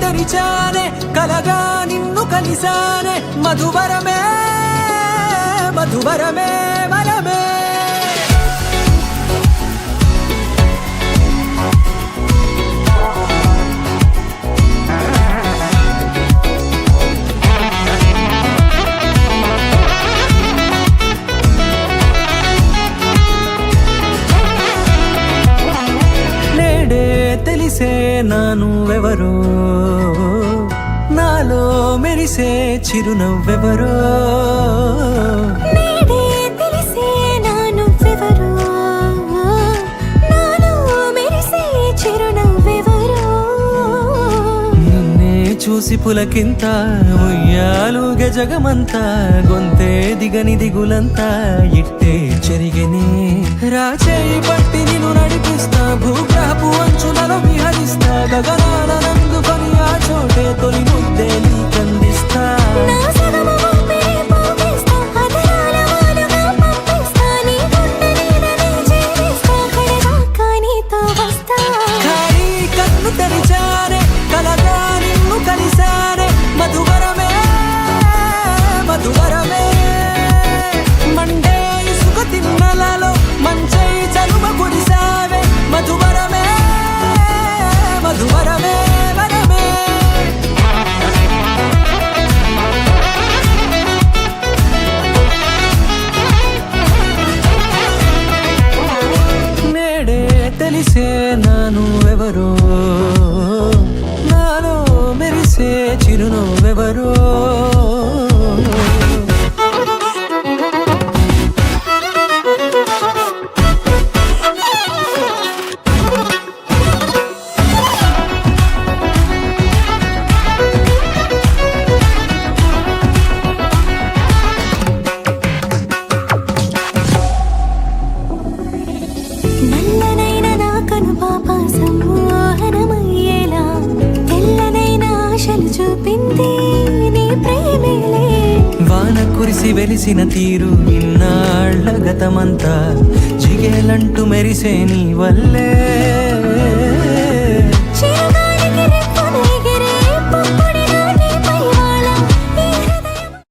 తెరిచానే కలగా నిన్ను కలిసానే మధువరమే మధువరమే వరమే తెలిసే నానువెవరో నాలో మెరిసే చిరునవ్వెవరో నేడే తెలిసే నానువెవరో నాలో మెరిసే చిరునవ్వెవరో నిన్నే చూసి పులకింత ఉయ్యాలుగే జగమంతా గొంతే దిగని దిగులంతా ఇట్టే చెరిగెనే రాచేయి పట్టి నిన్ను నడిపిస్తా భూగ్రహపు అంచులలో విహరిస్తా గగనాల నందుకొని ఆ చోటే తొలి ముద్దే నీకందిస్తా నా సగము ఊపిరి పోగిస్తా అదరాల వాలుగా పంపిస్తా నీ గుండె నీడనే చేరిస్తా కడదాకా నీతో వస్తా ఖాళీ కన్ను తెరిచానే కలగా నిన్ను కలిసానే మధువరమే మధువరమే మండే ఇసుక తిన్నలలో మంచై చలువ కురిసావే మధువరమే మధువరమే వరమే నేడే తెలిసే నానువెవరో నాలో మెరిసే చిరునవ్వెవరో నల్లనైన నా కనుపాప సమ్మోహనమయ్యేలా తెల్లనైన ఆశలు చూపింది నీ ప్రేమేలే వాన కురిసి వెలిసిన తీరు ఇన్నాళ్ల గతమంతా జిగేలంటూ మెరిసే నీ వల్లే